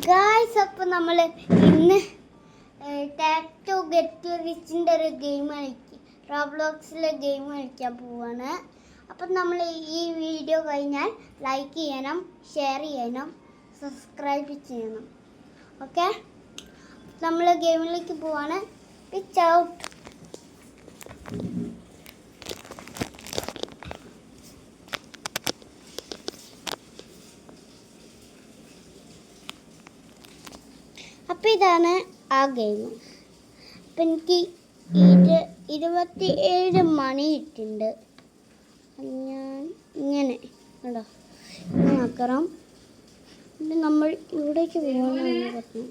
Guys, അപ്പോൾ നമ്മൾ ഇന്ന് ടാറ്റോ ഗെറ്റ് റിച്ചിൻ്റെ ഒരു ഗെയിം റോബ്ലോക്സിലെ ഗെയിം കളിക്കാൻ പോവാണ്. അപ്പം നമ്മൾ ഈ വീഡിയോ കഴിഞ്ഞാൽ ലൈക്ക് ചെയ്യണം, ഷെയർ ചെയ്യണം, സബ്സ്ക്രൈബ് ചെയ്യണം. ഓക്കെ, നമ്മൾ ഗെയിമിലേക്ക് പോവാണ്. Pitch out. അപ്പം ഇതാണ് ആ ഗെയിം. അപ്പം എനിക്ക് 27 മണി ഇട്ടുണ്ട്. ഞാൻ ഇങ്ങനെ കേട്ടോ ഇങ്ങനെ ആക്കണം. പിന്നെ നമ്മൾ ഇവിടേക്ക് പോകണമെന്ന് പറഞ്ഞു.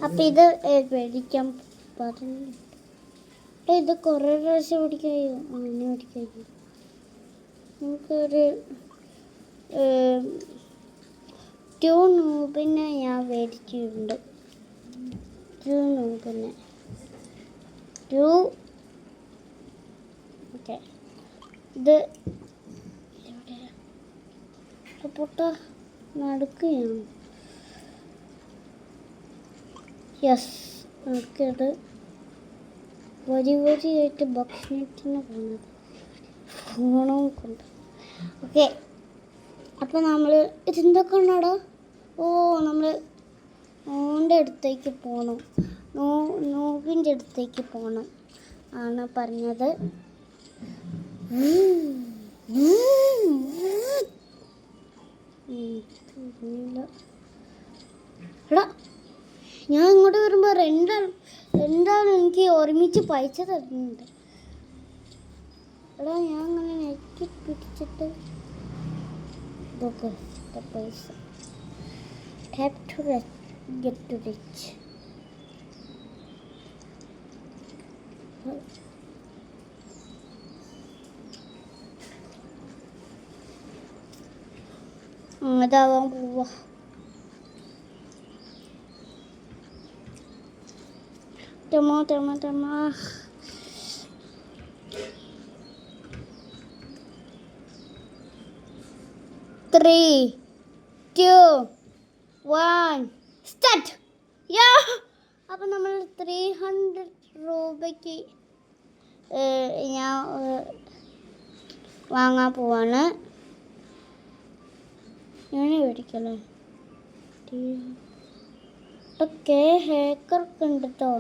അപ്പം ഇത് മേടിക്കാൻ പറഞ്ഞു. ഇത് കുറേ പ്രാവശ്യം പിടിക്കായോ? അങ്ങനെ പിടിക്കായോ? നമുക്കൊരു നൂബിനെ ഞാൻ മേടിച്ചിട്ടുണ്ട്. നൂബിനെ ഓക്കെ. ഇത് പൊട്ട നടക്കുകയാണ്. യെസ്, നമുക്കത് വരിയായിട്ട് ഭക്ഷണത്തിന് പോകുന്നത് ഫോണും കൊണ്ട്. ഓക്കെ, അപ്പം നമ്മൾ ഇതെന്തൊക്കെ ഉണ്ടോ? നമ്മൾ നോവിൻ്റെ അടുത്തേക്ക് പോകണം. നോവിൻ്റെ അടുത്തേക്ക് പോകണം ആണ് പറഞ്ഞത്. എടാ, ഞാൻ ഇങ്ങോട്ട് വരുമ്പോൾ രണ്ടാണ് എനിക്ക് ഒരുമിച്ച് പൈസ തരുന്നുണ്ട്. എടാ, ഞാൻ അങ്ങനെ നെക്കി പിടിച്ചിട്ട് ഇതൊക്കെ പൈസ tap to get to rich. അതാവാൻ പോവാ. ടമാ 3, 2, 1 സ്റ്റാർട്ട്. അപ്പം നമ്മൾ 300 രൂപയ്ക്ക് ഞാൻ വാങ്ങാൻ പോവാണ്. ഞാൻ മേടിക്കല്ലേ? ഓക്കെ, ഹേക്കർക്ക് ഉണ്ട് കേട്ടോ.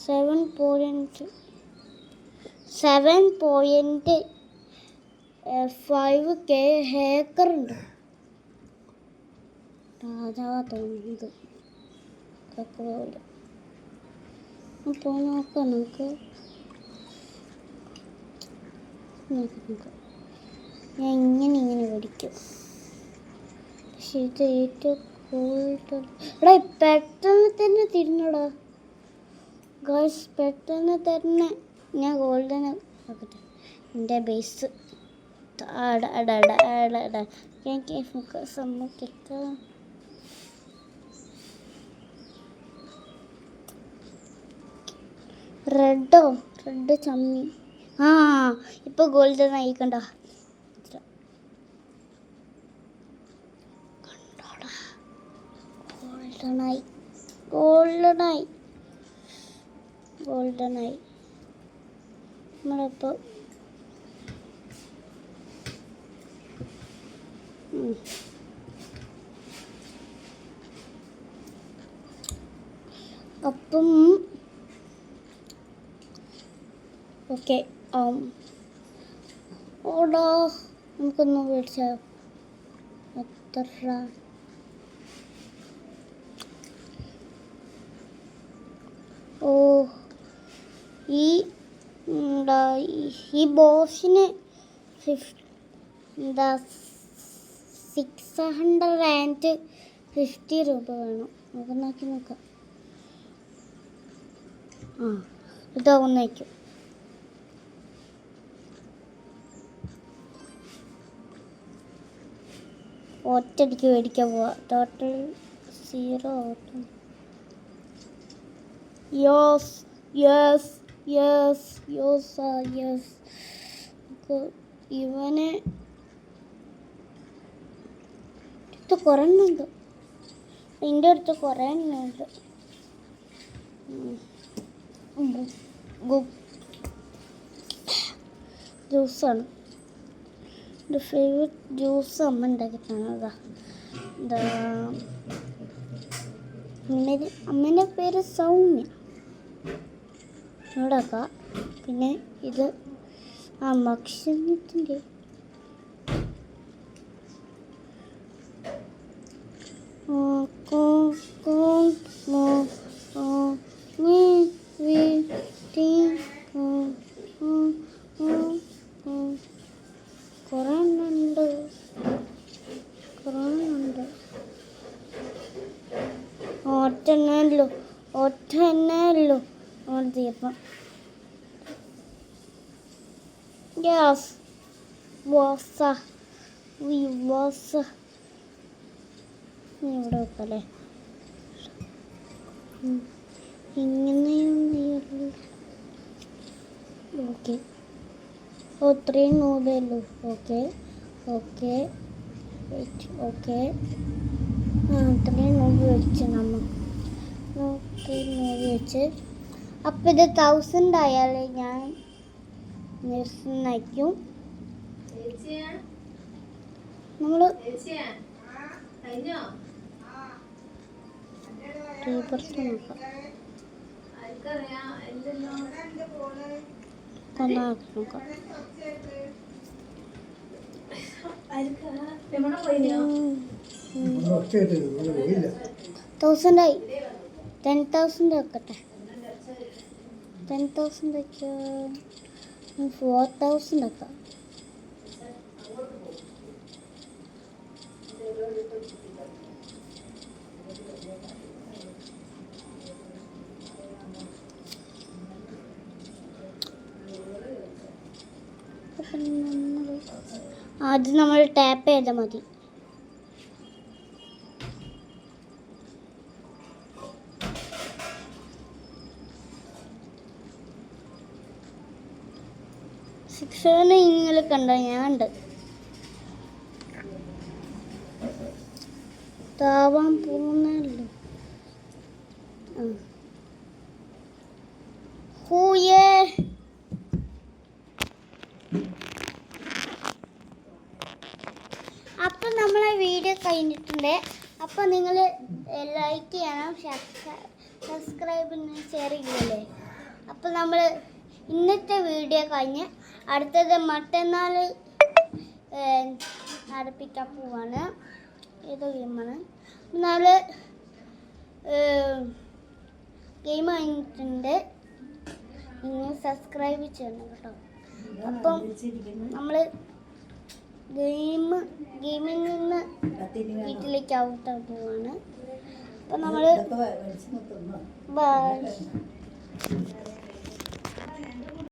7.5K ഹേക്കർ ഉണ്ട്. രാജാ തോന്നുന്നത് അപ്പോൾ നോക്കാം. നമുക്ക് ഞാൻ ഇങ്ങനെ പഠിക്കും. പക്ഷെ ഇത് ഏറ്റവും കൂടുതൽ എടാ പെട്ടെന്ന് തന്നെ തിരിഞ്ഞടാ ഗേൾസ്, പെട്ടെന്ന് തന്നെ. ഞാൻ ഗോൾഡൻ ആക്കട്ടെ എൻ്റെ ബേസ്. റെഡ് ചമ്മി. ഇപ്പൊ ഗോൾഡൻ ആയി കണ്ടോ? ഗോൾഡനായി നമ്മളിപ്പോൾ അപ്പം ഓക്കെ. ഓടാ, നമുക്കൊന്ന് മേടിച്ചാൽ എത്ര? ഈ ബോസിന് 650 രൂപ വേണം. നമുക്ക് നോക്കാം. ഇതാവുന്നേക്കും. ഒറ്റടിക്ക് മേടിക്കാൻ പോവാ. ടോട്ടൽ 0 ആവട്ടെ. യെസ്. ഇവനെ ഇത് കുറേ എണ്ണമുണ്ട്. എൻ്റെ അടുത്ത് കുറേ എണ്ണമുണ്ട്. ജ്യൂസാണ് എൻ്റെ ഫേവറേറ്റ് ജ്യൂസ്. അമ്മ ഉണ്ടാക്കിയിട്ടാണ്. ഇതാ അമ്മേൻ്റെ പേര് സൗമ്യ. ഇവിടെക്കാം. പിന്നെ ഇത് ഭക്ഷണത്തിൻ്റെ കുറേ എണ്ണുണ്ട്. ഒറ്റ എണ്ണയല്ലോ തീർപ്പം. ഗ്യാസ് ഇവിടെ വെക്കല്ലേ. ഇങ്ങനെയൊന്നും ഓക്കെ. ഇത്രയും നൂലല്ലോ. ഓക്കെ ഇത്രയും നൂല് വെച്ച് ഇത്രയും നൂല് വെച്ച്. അപ്പം ഇത് 1000 ആയാലേ ഞാൻ നിർത്തുന്നേക്കും. നമ്മൾ നോക്കാം. നോക്കാം. 1000 ആയി. 10,000 വെക്കട്ടെ. 10,000 വെച്ചാൽ 4,000 വെക്കാം. ആദ്യം നമ്മൾ ടാപ്പ് ചെയ്താൽ മതി. സിക്സേഴ്സ് ഇങ്ങനെ കണ്ടോ? ഞാൻ ഉണ്ട് താവാൻ പോകുന്നല്ലോ. ഹൂയേ അപ്പം നമ്മളെ വീഡിയോ കഴിഞ്ഞിട്ടുണ്ട്. അപ്പോൾ നിങ്ങൾ ലൈക്ക് ചെയ്യണം, സബ്സ്ക്രൈബ് ഷെയർ ചെയ്യല്ലേ. അപ്പോൾ നമ്മൾ ഇന്നത്തെ വീഡിയോ കഴിഞ്ഞ് അടുത്തത് മറ്റന്നാൾ നടപ്പിക്കാൻ പോവാണ്. ഏതോ ഗെയിമാണ്. നമ്മൾ ഗെയിം കഴിഞ്ഞിട്ടുണ്ട്. നിങ്ങൾ സബ്സ്ക്രൈബ് ചെയ്യണം കേട്ടോ. അപ്പം നമ്മൾ ഗെയിമിൽ നിന്ന് വീട്ടിലേക്ക് ഔട്ടാൻ പോവാണ്. അപ്പം നമ്മൾ ബൈ.